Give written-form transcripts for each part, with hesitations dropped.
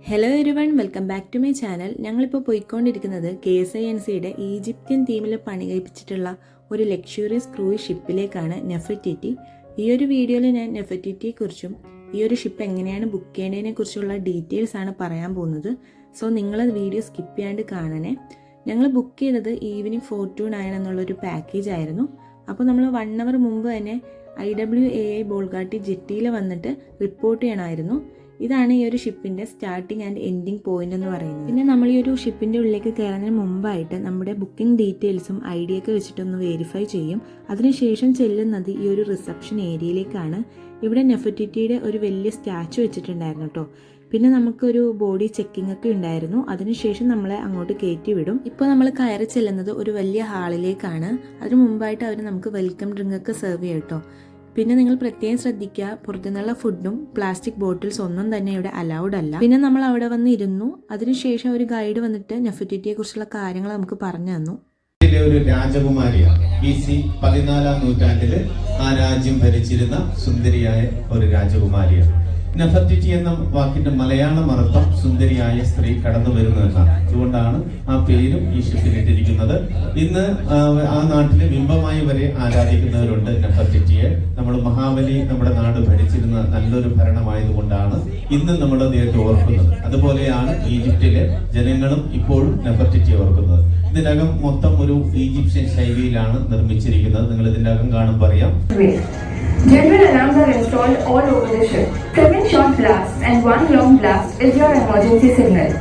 Hello everyone, welcome back to my channel. ഞങ്ങളിപ്പോൾ പോയിക്കൊണ്ടിരിക്കുന്നത് KSINCയുടെ Egyptian തീമിൽ പണി കഴിപ്പിച്ചിട്ടുള്ള ഒരു ലക്ഷൂറിയസ് ക്രൂയിസ് ഷിപ്പിലേക്കാണ് നെഫർട്ടിറ്റി. ഈ ഒരു വീഡിയോയിൽ ഞാൻ നെഫർട്ടിറ്റിയെക്കുറിച്ചും ഈ ഒരു ഷിപ്പ് എങ്ങനെയാണ് ബുക്ക് ചെയ്യേണ്ടതിനെ കുറിച്ചുള്ള ഡീറ്റെയിൽസ് ആണ് പറയാൻ പോകുന്നത്. സോ നിങ്ങൾ വീഡിയോ സ്കിപ്പ് ചെയ്യാണ്ട് കാണണേ. ഞങ്ങൾ ബുക്ക് ചെയ്തത് ഈവനിങ് 4 to 9 എന്നുള്ളൊരു പാക്കേജ് ആയിരുന്നു. അപ്പോൾ നമ്മൾ 1 hour മുമ്പ് തന്നെ IWAI ബോൾഗാട്ടി ജെട്ടിയിൽ വന്നിട്ട് റിപ്പോർട്ട് ചെയ്യണമായിരുന്നു. ഇതാണ് ഈ ഒരു ഷിപ്പിൻ്റെ സ്റ്റാർട്ടിങ് ആൻഡ് എൻഡിങ് പോയിന്റ് എന്ന് പറയുന്നത്. പിന്നെ നമ്മൾ ഈ ഒരു ഷിപ്പിൻ്റെ ഉള്ളിലേക്ക് കയറുന്നതിന് മുമ്പായിട്ട് നമ്മുടെ ബുക്കിംഗ് ഡീറ്റെയിൽസും ID ഒക്കെ വെച്ചിട്ടൊന്ന് വെരിഫൈ ചെയ്യും. അതിനുശേഷം ചെല്ലുന്നത് ഈ ഒരു റിസപ്ഷൻ ഏരിയയിലേക്കാണ്. ഇവിടെ നെഫർട്ടിറ്റിയുടെ ഒരു വലിയ സ്റ്റാച്ചു വെച്ചിട്ടുണ്ടായിരുന്നു കേട്ടോ. പിന്നെ നമുക്കൊരു ബോഡി ചെക്കിംഗ് ഒക്കെ ഉണ്ടായിരുന്നു. അതിനുശേഷം നമ്മളെ അങ്ങോട്ട് കയറ്റി വിടും. ഇപ്പോൾ നമ്മൾ കയറി ചെല്ലുന്നത് ഒരു വലിയ ഹാളിലേക്കാണ്. അതിന് മുമ്പായിട്ട് അവർ നമുക്ക് വെൽക്കം ഡ്രിങ്ക് ഒക്കെ സെർവ് ചെയ്യും കേട്ടോ. പിന്നെ നിങ്ങൾ പ്രത്യേകം ശ്രദ്ധിക്കുക, പുറത്തുനിന്നുള്ള ഫുഡും പ്ലാസ്റ്റിക് ബോട്ടിൽസ് ഒന്നും തന്നെ ഇവിടെ അലൗഡ് അല്ല. പിന്നെ നമ്മൾ അവിടെ വന്ന് ഇരുന്നു. അതിനുശേഷം ഒരു ഗൈഡ് വന്നിട്ട് നെഫർട്ടിറ്റിയെ കുറിച്ചുള്ള കാര്യങ്ങൾ നമുക്ക് പറഞ്ഞു തന്നു. ഒരു രാജകുമാരിയാണ്. BC 14-ാം നൂറ്റാണ്ടില് ആ രാജ്യം ഭരിച്ചിരുന്ന സുന്ദരിയായ ഒരു രാജകുമാരിയാണ്. നെഫർട്ടിറ്റി എന്ന വാക്കിന്റെ മലയാളം അർത്ഥം സുന്ദരിയായ സ്ത്രീ കടന്നു വരുന്നു എന്നാണ്. അതുകൊണ്ടാണ് ആ പേരും ഈ ഷിപ്പിലിട്ടിരിക്കുന്നത്. ഇന്ന് ആ നാട്ടിലെ ബിംബമായി വരെ ആരാധിക്കുന്നവരുണ്ട് നെഫർട്ടിറ്റിയെ. നമ്മൾ മഹാബലി നമ്മുടെ നാട് ഭരിച്ചിരുന്ന നല്ലൊരു ഭരണമായതുകൊണ്ടാണ് ഇന്ന് നമ്മൾ അദ്ദേഹത്തെ ഓർക്കുന്നത്. അതുപോലെയാണ് ഈജിപ്തിലെ ജനങ്ങളും ഇപ്പോഴും നെഫർട്ടിറ്റിയെ ഓർക്കുന്നത്. ഇതിനകം മൊത്തം ഒരു ഈജിപ്ഷ്യൻ ശൈലിയിലാണ് നിർമ്മിച്ചിരിക്കുന്നത്. നിങ്ങൾ ഇതിന്റെ അകം കാണുമ്പോൾ അറിയാം. General alarms are installed all over the ship. 7 short blasts and 1 long blast is your emergency signal.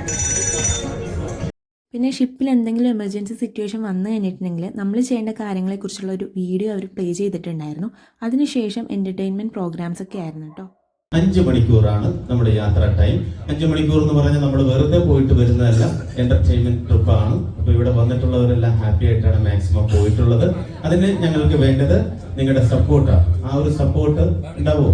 പിന്നെ ഷിപ്പിൽ എന്തെങ്കിലും എമർജൻസി സിറ്റുവേഷൻ വന്നു കഴിഞ്ഞിട്ടുണ്ടെങ്കിൽ നമ്മൾ ചെയ്യേണ്ട കാര്യങ്ങളെക്കുറിച്ചുള്ള ഒരു വീഡിയോ അവർ പ്ലേ ചെയ്തിട്ടുണ്ടായിരുന്നു. അതിനുശേഷം എൻ്റർടൈൻമെൻറ്റ് പ്രോഗ്രാംസ് ഒക്കെ ആയിരുന്നു കേട്ടോ. 5 മണിക്കൂറാണ് നമ്മുടെ യാത്രാ ടൈം. 5 മണിക്കൂർ എന്ന് പറഞ്ഞാൽ നമ്മൾ വെറുതെ പോയിട്ട് വരുന്നതല്ല, എന്റർടൈൻമെന്റ് ട്രിപ്പാണ്. അപ്പൊ ഇവിടെ വന്നിട്ടുള്ളവരെല്ലാം ഹാപ്പി ആയിട്ടാണ് മാക്സിമം പോയിട്ടുള്ളത്. അതിന് ഞങ്ങൾക്ക് വേണ്ടത് നിങ്ങളുടെ സപ്പോർട്ടാണ്. ആ ഒരു സപ്പോർട്ട് ഉണ്ടാവോ?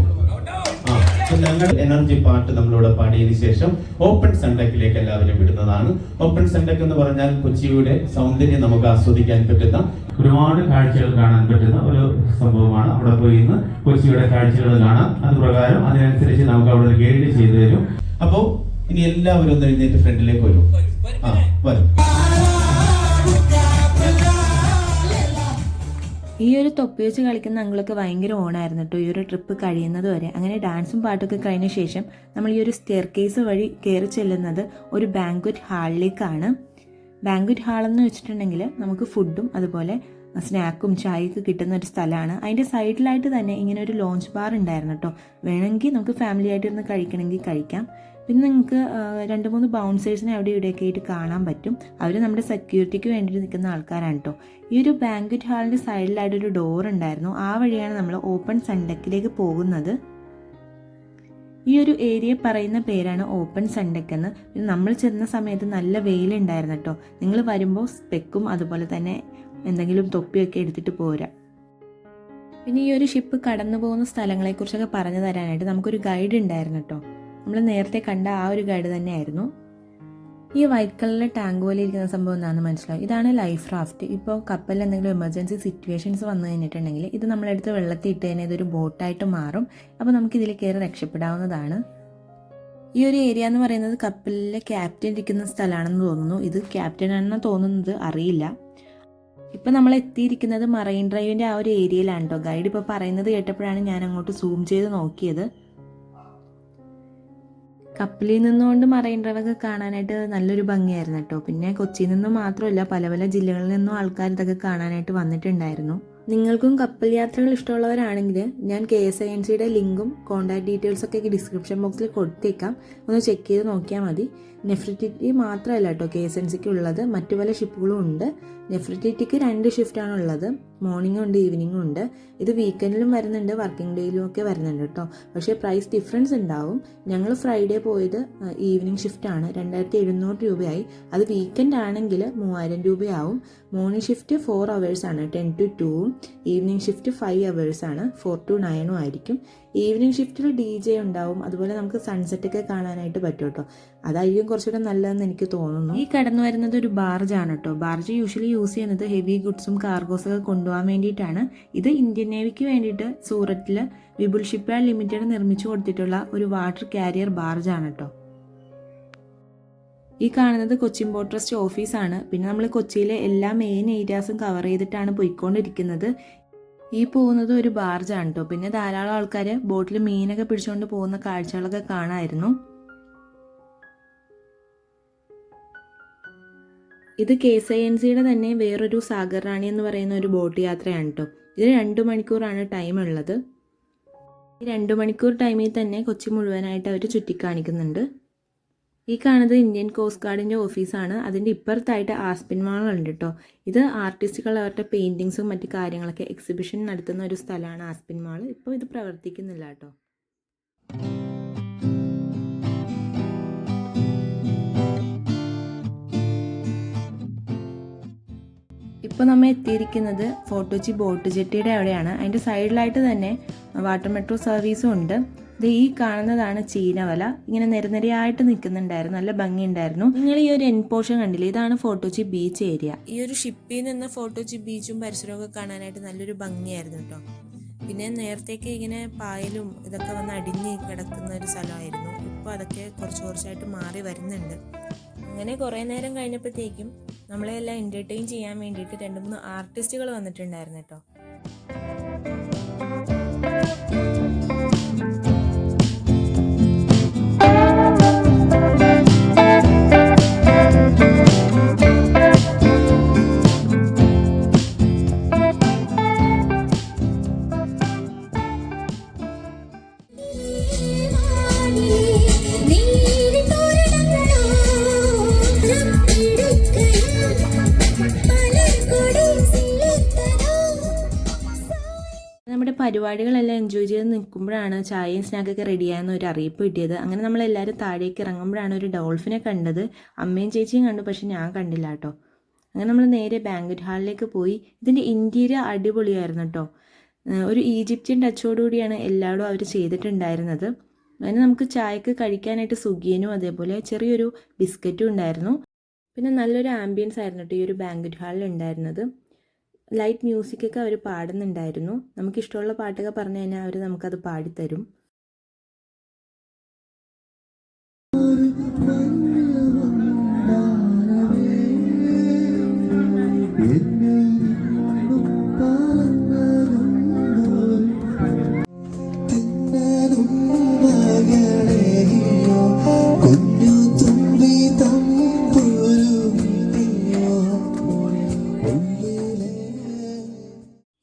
ഞങ്ങൾ എനർജി പാട്ട് നമ്മളിവിടെ പാടിയതിനു ശേഷം ഓപ്പൺ സൺഡെക്കിലേക്ക് എല്ലാവരും വിടുന്നതാണ്. ഓപ്പൺ സൺഡെക്ക് എന്ന് പറഞ്ഞാൽ കൊച്ചിയുടെ സൗന്ദര്യം നമുക്ക് ആസ്വദിക്കാൻ പറ്റുന്ന, ഒരുപാട് കാഴ്ചകൾ കാണാൻ പറ്റുന്ന ഒരു സംഭവമാണ്. അവിടെ പോയി ഇന്ന് കൊച്ചിയുടെ കാഴ്ചകൾ കാണാം. അത് പ്രകാരം അതിനനുസരിച്ച് നമുക്ക് അവിടെ ഒരു ഗൈഡ് ചെയ്തു തരും. അപ്പോ ഇനി എല്ലാവരും ഒന്ന് എഴുന്നേറ്റ് ഫ്രണ്ടിലേക്ക് വരും. വരും. ഈ ഒരു തൊപ്പി വെച്ച് കളിക്കുന്ന അങ്കിളൊക്കെ ഭയങ്കര ഓണായിരുന്നു കേട്ടോ ഈ ഒരു ട്രിപ്പ് കഴിയുന്നത് വരെ. അങ്ങനെ ഡാൻസും പാട്ടൊക്കെ കഴിഞ്ഞ ശേഷം നമ്മൾ ഈ ഒരു സ്റ്റെയർ കേസ് വഴി കയറി ചെല്ലുന്നത് ഒരു ബാങ്ക്വറ്റ് ഹാളിലേക്കാണ്. ബാങ്ക്വറ്റ് ഹാളെന്ന് വെച്ചിട്ടുണ്ടെങ്കിൽ നമുക്ക് ഫുഡും അതുപോലെ സ്നാക്കും ചായയൊക്കെ കിട്ടുന്ന ഒരു സ്ഥലമാണ്. അതിൻ്റെ സൈഡിലായിട്ട് തന്നെ ഇങ്ങനെ ഒരു ലോഞ്ച് ബാർ ഉണ്ടായിരുന്നു കേട്ടോ. വേണമെങ്കിൽ നമുക്ക് ഫാമിലി ആയിട്ട് ഇരുന്ന് കഴിക്കണമെങ്കിൽ കഴിക്കാം. പിന്നെ നിങ്ങൾക്ക് 2-3 ബൗൺസേഴ്സിനെ അവിടെ ഇവിടെയൊക്കെ ആയിട്ട് കാണാൻ പറ്റും. അവർ നമ്മുടെ സെക്യൂരിറ്റിക്ക് വേണ്ടിയിട്ട് നിൽക്കുന്ന ആൾക്കാരാണ് കേട്ടോ. ഈ ഒരു ബാങ്ക്വറ്റ് ഹാളിൻ്റെ സൈഡിലായിട്ടൊരു ഡോർ ഉണ്ടായിരുന്നു. ആ വഴിയാണ് നമ്മൾ ഓപ്പൺ സൺഡെക്കിലേക്ക് പോകുന്നത്. ഈ ഒരു ഏരിയ പറയുന്ന പേരാണ് ഓപ്പൺ സൺഡെക്ക് എന്ന്. പിന്നെ നമ്മൾ ചെന്ന സമയത്ത് നല്ല വെയിലുണ്ടായിരുന്നു കേട്ടോ. നിങ്ങൾ വരുമ്പോൾ സ്പെക്കും അതുപോലെ തന്നെ എന്തെങ്കിലും തൊപ്പിയൊക്കെ എടുത്തിട്ട് പോരാ. പിന്നെ ഈ ഒരു ഷിപ്പ് കടന്നു പോകുന്ന സ്ഥലങ്ങളെക്കുറിച്ചൊക്കെ പറഞ്ഞു തരാനായിട്ട് നമുക്കൊരു ഗൈഡ് ഉണ്ടായിരുന്നു കേട്ടോ. നമ്മൾ നേരത്തെ കണ്ട ആ ഒരു ഗൈഡ് തന്നെയായിരുന്നു. ഈ വൈറ്റ് കളറിലെ ടാങ്ക് പോലെ ഇരിക്കുന്ന സംഭവം എന്താണെന്ന് മനസ്സിലാവും. ഇതാണ് ലൈഫ് റാഫ്റ്റ്. ഇപ്പോൾ കപ്പലിൽ എന്തെങ്കിലും എമർജൻസി സിറ്റുവേഷൻസ് വന്നു കഴിഞ്ഞിട്ടുണ്ടെങ്കിൽ ഇത് നമ്മളെടുത്ത് വെള്ളത്തിൽ ഇട്ട് കഴിഞ്ഞാൽ ഇതൊരു ബോട്ടായിട്ട് മാറും. അപ്പോൾ നമുക്ക് ഇതിൽ കയറി രക്ഷപ്പെടാവുന്നതാണ്. ഈ ഒരു ഏരിയ എന്ന് പറയുന്നത് കപ്പലിലെ ക്യാപ്റ്റൻ ഇരിക്കുന്ന സ്ഥലമാണെന്ന് തോന്നുന്നു. ഇത് ക്യാപ്റ്റൻ ആണെന്ന് തോന്നുന്നത് അറിയില്ല. ഇപ്പം നമ്മൾ എത്തിയിരിക്കുന്നത് മറൈൻ ഡ്രൈവിൻ്റെ ആ ഒരു ഏരിയയിലാണ് കേട്ടോ. ഗൈഡ് ഇപ്പോൾ പറയുന്നത് കേട്ടപ്പോഴാണ് ഞാൻ അങ്ങോട്ട് സൂം ചെയ്ത് നോക്കിയത്. കപ്പലിൽ നിന്നുകൊണ്ട് മറൈൻ ഡ്രൈവൊക്കെ കാണാനായിട്ട് നല്ലൊരു ഭംഗിയായിരുന്നു കേട്ടോ. പിന്നെ കൊച്ചിയിൽ നിന്ന് മാത്രമല്ല പല പല ജില്ലകളിൽ നിന്നും ആൾക്കാർ ഇതൊക്കെ കാണാനായിട്ട് വന്നിട്ടുണ്ടായിരുന്നു. നിങ്ങൾക്കും കപ്പൽ യാത്രകൾ ഇഷ്ടമുള്ളവരാണെങ്കിൽ ഞാൻ KSINCയുടെ ലിങ്കും കോൺടാക്ട് ഡീറ്റെയിൽസൊക്കെ ഡിസ്ക്രിപ്ഷൻ ബോക്സിൽ കൊടുത്തേക്കാം. ഒന്ന് ചെക്ക് ചെയ്ത് നോക്കിയാൽ മതി. നെഫർട്ടിറ്റി മാത്രമല്ല കേട്ടോ KSINCക്ക് ഉള്ളത്, മറ്റു പല ഷിപ്പുകളും ഉണ്ട്. നെഫർട്ടിറ്റിക്ക് 2 ഷിഫ്റ്റാണ് ഉള്ളത്, മോർണിംഗും ഉണ്ട് ഈവനിങ്ങും ഉണ്ട്. ഇത് വീക്കെൻഡിലും വരുന്നുണ്ട്, വർക്കിംഗ് ഡേയിലും ഒക്കെ വരുന്നുണ്ട് കേട്ടോ. പക്ഷേ പ്രൈസ് ഡിഫറൻസ് ഉണ്ടാവും. ഞങ്ങൾ ഫ്രൈഡേ പോയത് ഈവനിങ് ഷിഫ്റ്റാണ്, 2700 രൂപയായി. അത് വീക്കെൻഡ് ആണെങ്കിൽ 3000 രൂപയാവും. മോർണിംഗ് ഷിഫ്റ്റ് 4 hours ആണ്, 10 to 2. ഈവനിങ് ഷിഫ്റ്റ് 5 hours ആണ്, 4 to 9 ആയിരിക്കും. ഈവനിങ് ഷിഫ്റ്റിൽ DJ ഉണ്ടാവും. അതുപോലെ നമുക്ക് സൺസെറ്റ് ഒക്കെ കാണാനായിട്ട് പറ്റും കേട്ടോ. അതായിരിക്കും കുറച്ചുകൂടെ നല്ലതെന്ന് എനിക്ക് തോന്നുന്നു. ഈ കടന്നു വരുന്നത് ഒരു ബാർജാണ് കേട്ടോ. ബാർജ് യൂഷ്വലി യൂസ് ചെയ്യുന്നത് ഹെവി ഗുഡ്സും കാർഗോസൊക്കെ കൊണ്ടുപോകാൻ വേണ്ടിയിട്ടാണ്. ഇത് ഇന്ത്യൻ നേവിക്ക് വേണ്ടിയിട്ട് സൂറത്തിൽ വിപുൽ ഷിപ്പ്യാർഡ് ലിമിറ്റഡ് നിർമ്മിച്ചു കൊടുത്തിട്ടുള്ള ഒരു വാട്ടർ കാരിയർ ബാർജാണ് കേട്ടോ. ഈ കാണുന്നത് കൊച്ചിൻ പോർട്ട് ട്രസ്റ്റ് ഓഫീസാണ്. പിന്നെ നമ്മൾ കൊച്ചിയിലെ എല്ലാ മെയിൻ ഏരിയാസും കവർ ചെയ്തിട്ടാണ് പോയിക്കൊണ്ടിരിക്കുന്നത്. ഈ പോകുന്നത് ഒരു ബാർജാണ് കേട്ടോ. പിന്നെ ധാരാളം ആൾക്കാർ ബോട്ടിൽ മീനൊക്കെ പിടിച്ചുകൊണ്ട് പോകുന്ന കാഴ്ചകളൊക്കെ കാണാമായിരുന്നു. ഇത് KSINCയുടെ തന്നെ വേറൊരു സാഗർ റാണി എന്ന് പറയുന്ന ഒരു ബോട്ട് യാത്രയാണ് കേട്ടോ. ഇതിന് 2 മണിക്കൂറാണ് ടൈം ഉള്ളത്. ഈ 2 മണിക്കൂർ ടൈമിൽ തന്നെ കൊച്ചി മുഴുവനായിട്ട് അവർ ചുറ്റിക്കാണിക്കുന്നുണ്ട്. ഈ കാണുന്നത് ഇന്ത്യൻ കോസ്റ്റ് ഗാർഡിൻ്റെ ഓഫീസാണ്. അതിൻ്റെ ഇപ്പുറത്തായിട്ട് ആസ്പിൻ മാൾ ഉണ്ട് കേട്ടോ. ഇത് ആർട്ടിസ്റ്റുകൾ അവരുടെ പെയിൻറ്റിങ്സും മറ്റു കാര്യങ്ങളൊക്കെ എക്സിബിഷൻ നടത്തുന്ന ഒരു സ്ഥലമാണ് ആസ്പിൻ മാൾ. ഇപ്പോൾ ഇത് പ്രവർത്തിക്കുന്നില്ല കേട്ടോ. ഇപ്പോൾ നമ്മൾ എത്തിയിരിക്കുന്നത് ഫോർട്ട് കൊച്ചി ബോട്ട് ജെട്ടിയുടെ അവിടെയാണ്. അതിൻ്റെ സൈഡിലായിട്ട് തന്നെ വാട്ടർ മെട്രോ സർവീസും ഉണ്ട്. ഇത് ഈ കാണുന്നതാണ് ചീനവല. ഇങ്ങനെ നിരനിരയായിട്ട് നിൽക്കുന്നുണ്ടായിരുന്നു, നല്ല ഭംഗിയുണ്ടായിരുന്നു. നിങ്ങൾ ഈ ഒരു എൻഡ് പോർഷൻ കണ്ടില്ലേ, ഇതാണ് ഫോർട്ട് കൊച്ചി ബീച്ച് ഏരിയ. ഈ ഒരു ഷിപ്പിൽ നിന്ന് ഫോർട്ട് കൊച്ചി ബീച്ചും പരിസരമൊക്കെ കാണാനായിട്ട് നല്ലൊരു ഭംഗിയായിരുന്നു കേട്ടോ. പിന്നെ നേരത്തേക്ക് ഇങ്ങനെ പായലും ഇതൊക്കെ വന്ന് അടിഞ്ഞ് കിടക്കുന്ന ഒരു സ്ഥലമായിരുന്നു. ഇപ്പോൾ അതൊക്കെ കുറച്ചായിട്ട് മാറി വരുന്നുണ്ട്. അങ്ങനെ കുറേ നേരം കഴിഞ്ഞപ്പോഴത്തേക്കും നമ്മളെല്ലാം എൻ്റർടൈൻ ചെയ്യാൻ വേണ്ടിയിട്ട് 2-3 ആർട്ടിസ്റ്റുകൾ വന്നിട്ടുണ്ടായിരുന്നു കേട്ടോ. നമ്മുടെ പരിപാടികളെല്ലാം എൻജോയ് ചെയ്ത് നിൽക്കുമ്പോഴാണ് ചായയും സ്നാക്കൊക്കെ റെഡിയായെന്ന് ഒരു അറിയിപ്പ് കിട്ടിയത്. അങ്ങനെ നമ്മളെല്ലാവരും താഴേക്ക് ഇറങ്ങുമ്പോഴാണ് ഒരു ഡോൾഫിനെ കണ്ടത്. അമ്മയും ചേച്ചിയും കണ്ടു, പക്ഷെ ഞാൻ കണ്ടില്ല കേട്ടോ. അങ്ങനെ നമ്മൾ നേരെ ബാങ്ക്വറ്റ് ഹാളിലേക്ക് പോയി. ഇതിൻ്റെ ഇൻറ്റീരിയർ അടിപൊളിയായിരുന്നു കേട്ടോ. ഒരു ഈജിപ്ഷ്യൻ ടച്ചോടുകൂടിയാണ് എല്ലായിടും അവർ ചെയ്തിട്ടുണ്ടായിരുന്നത്. അങ്ങനെ നമുക്ക് ചായക്ക് കഴിക്കാനായിട്ട് സുഗിയനും അതേപോലെ ചെറിയൊരു ബിസ്ക്കറ്റും ഉണ്ടായിരുന്നു. പിന്നെ നല്ലൊരു ആംബിയൻസ് ആയിരുന്നു കേട്ടോ ഈ ഒരു ബാങ്ക്വറ്റ് ഹാളിൽ ഉണ്ടായിരുന്നത്. ലൈറ്റ് മ്യൂസിക്കൊക്കെ അവർ പാടുന്നുണ്ടായിരുന്നു. നമുക്കിഷ്ടമുള്ള പാട്ടൊക്കെ പറഞ്ഞു കഴിഞ്ഞാൽ അവർ നമുക്കത് പാടിത്തരും.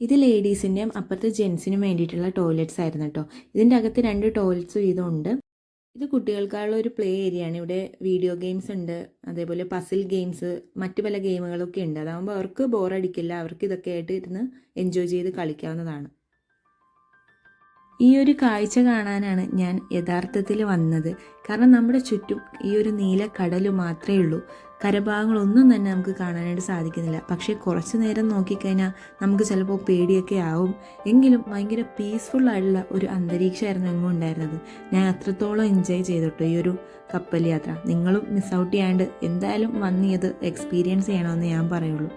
ഇത് ലേഡീസിൻ്റെയും അപ്പുറത്ത് ജെൻസിനും വേണ്ടിയിട്ടുള്ള ടോയ്ലറ്റ്സ് ആയിരുന്നു കേട്ടോ. ഇതിൻ്റെ അകത്ത് 2 ടോയ്ലറ്റ്സ് വീതം ഉണ്ട്. ഇത് കുട്ടികൾക്കുള്ള ഒരു പ്ലേ ഏരിയയാണ്. ഇവിടെ വീഡിയോ ഗെയിംസ് ഉണ്ട്, അതേപോലെ പസിൽ ഗെയിംസ്, മറ്റു പല ഗെയിമുകളൊക്കെ ഉണ്ട്. അതാകുമ്പോൾ അവർക്ക് ബോറടിക്കില്ല, അവർക്ക് ഇതൊക്കെ ആയിട്ട് ഇരുന്ന് എൻജോയ് ചെയ്ത് കളിക്കാവുന്നതാണ്. ഈ ഒരു കാഴ്ച കാണാനാണ് ഞാൻ യഥാർത്ഥത്തിൽ വന്നത്. കാരണം നമ്മുടെ ചുറ്റും ഈ ഒരു നീല കടൽ മാത്രമേ ഉള്ളൂ. കരഭാഗങ്ങളൊന്നും തന്നെ നമുക്ക് കാണാനായിട്ട് സാധിക്കുന്നില്ല. പക്ഷേ കുറച്ച് നേരം നോക്കിക്കഴിഞ്ഞാൽ നമുക്ക് ചിലപ്പോൾ പേടിയൊക്കെ ആവും. എങ്കിലും ഭയങ്കര പീസ്ഫുള്ളായിട്ടുള്ള ഒരു അന്തരീക്ഷമായിരുന്നു എങ്ങും ഉണ്ടായിരുന്നത്. ഞാൻ അത്രത്തോളം എൻജോയ് ചെയ്തിട്ടോ ഈ ഒരു കപ്പൽ യാത്ര. നിങ്ങളും മിസ് ഔട്ട് ചെയ്യാണ്ട് എന്തായാലും വന്ന് ഇത് എക്സ്പീരിയൻസ് ചെയ്യണമെന്ന് ഞാൻ പറയുള്ളൂ.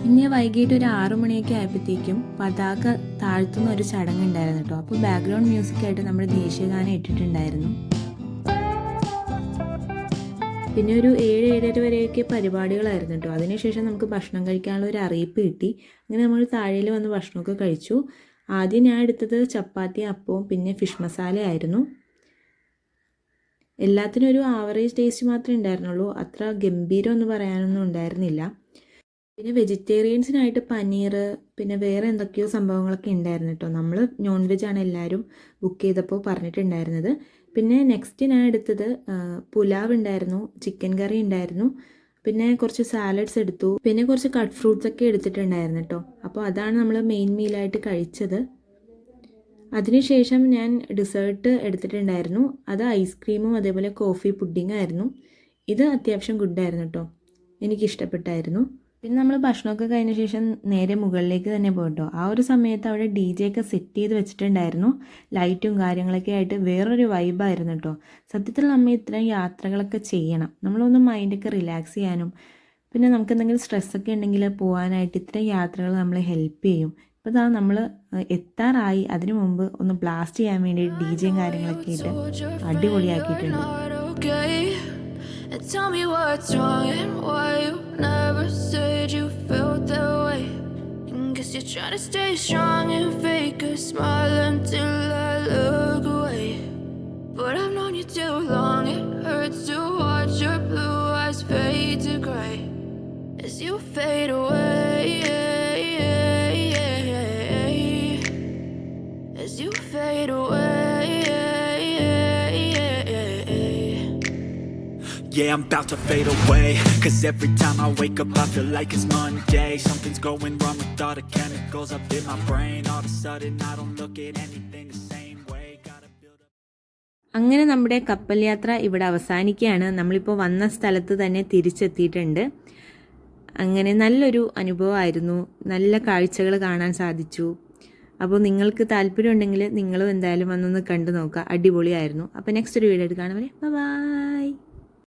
പിന്നെ വൈകിട്ട് ഒരു 6 മണിയൊക്കെ ആയപ്പോഴത്തേക്കും പതാക താഴ്ത്തുന്ന ഒരു ചടങ്ങുണ്ടായിരുന്നു കേട്ടോ. അപ്പോൾ ബാക്ക്ഗ്രൗണ്ട് മ്യൂസിക്കായിട്ട് നമ്മുടെ ദേശീയഗാനം ഇട്ടിട്ടുണ്ടായിരുന്നു. പിന്നെ ഒരു 7-7:30 വരെയൊക്കെ പരിപാടികളായിരുന്നു കേട്ടോ. അതിനുശേഷം നമുക്ക് ഭക്ഷണം കഴിക്കാനുള്ള ഒരു അറിയിപ്പ് കിട്ടി. അങ്ങനെ നമ്മൾ താഴേയിൽ വന്ന് ഭക്ഷണമൊക്കെ കഴിച്ചു. ആദ്യം ഞാൻ എടുത്തത് ചപ്പാത്തി, അപ്പവും പിന്നെ ഫിഷ് മസാല ആയിരുന്നു. എല്ലാത്തിനും ഒരു ആവറേജ് ടേസ്റ്റ് മാത്രമേ ഉണ്ടായിരുന്നുള്ളൂ. അത്ര ഗംഭീരം എന്ന് പറയാനൊന്നും ഉണ്ടായിരുന്നില്ല. പിന്നെ വെജിറ്റേറിയൻസിനായിട്ട് പനീർ, പിന്നെ വേറെ എന്തൊക്കെയോ സംഭവങ്ങളൊക്കെ ഉണ്ടായിരുന്നു കേട്ടോ. നമ്മൾ നോൺ വെജ് ആണ് എല്ലാവരും ബുക്ക് ചെയ്തപ്പോൾ പറഞ്ഞിട്ടുണ്ടായിരുന്നത്. പിന്നെ നെക്സ്റ്റ് ഞാൻ എടുത്തത് പുലാവ് ഉണ്ടായിരുന്നു, ചിക്കൻ കറി ഉണ്ടായിരുന്നു, പിന്നെ കുറച്ച് സാലഡ്സ് എടുത്തു, പിന്നെ കുറച്ച് കട്ട് ഫ്രൂട്ട്സ് ഒക്കെ എടുത്തിട്ടുണ്ടായിരുന്നു കേട്ടോ. അപ്പോൾ അതാണ് നമ്മൾ മെയിൻ മീലായിട്ട് കഴിച്ചത്. അതിനുശേഷം ഞാൻ ഡിസേർട്ട് എടുത്തിട്ടുണ്ടായിരുന്നു. അത് ഐസ്ക്രീമും അതേപോലെ കോഫി പുഡിംഗ് ആയിരുന്നു. ഇത് അത്യാവശ്യം ഗുഡായിരുന്നു കേട്ടോ, എനിക്കിഷ്ടപ്പെട്ടായിരുന്നു. പിന്നെ നമ്മൾ ഭക്ഷണമൊക്കെ കഴിഞ്ഞ ശേഷം നേരെ മുകളിലേക്ക് തന്നെ പോയിട്ടോ. ആ ഒരു സമയത്ത് അവിടെ DJ ഒക്കെ സെറ്റ് ചെയ്ത് വെച്ചിട്ടുണ്ടായിരുന്നു. ലൈറ്റും കാര്യങ്ങളൊക്കെ ആയിട്ട് വേറൊരു വൈബായിരുന്നു കേട്ടോ. സത്യത്തിൽ നമ്മൾ ഇത്രയും യാത്രകളൊക്കെ ചെയ്യണം, നമ്മളൊന്ന് മൈൻഡൊക്കെ റിലാക്സ് ചെയ്യാനും പിന്നെ നമുക്ക് എന്തെങ്കിലും സ്ട്രെസ്സൊക്കെ ഉണ്ടെങ്കിൽ പോകാനായിട്ട് ഇത്രയും യാത്രകൾ നമ്മളെ ഹെൽപ്പ് ചെയ്യും. ഇപ്പോൾ ഇതാ നമ്മൾ എത്താറായി. അതിനു മുമ്പ് ഒന്ന് ബ്ലാസ്റ്റ് ചെയ്യാൻ വേണ്ടി DJയും കാര്യങ്ങളൊക്കെ ഇട്ട് അടിപൊളിയാക്കിയിട്ടുണ്ട്. And tell me what's wrong and why you never said you felt that way. And guess you're trying to stay strong and fake a smile until I look away. But I've known you too long, it hurts to watch your blue eyes fade to grey as you fade away, as you fade away. Yeah, I'm about to fade away, 'cause every time I wake up I feel like it's Monday. Something's going wrong with all the chemicals up in my brain. All of a sudden I don't look at anything the same way. Gotta build up. അങ്ങനെ നമ്മുടെ കപ്പൽ യാത്ര ഇവിടെ അവസാനിക്കുകയാണ്. നമ്മളിപ്പോൾ വന്ന സ്ഥലത്ത് തന്നെ തിരിച്ചെത്തിയിട്ടുണ്ട്. അങ്ങനെ നല്ലൊരു അനുഭവമായിരുന്നു, നല്ല കാഴ്ചകൾ കാണാൻ സാധിച്ചു. അപ്പോൾ നിങ്ങൾക്ക് താല്പര്യമുണ്ടെങ്കിൽ നിങ്ങളും എന്തായാലും വന്നൊന്ന് കണ്ടു നോക്കുക, അടിപൊളിയായിരുന്നു. അപ്പോൾ നെക്സ്റ്റ് ഒരു വീഡിയോ ആയിട്ട് കാണുമ്പോൾ ബൈ.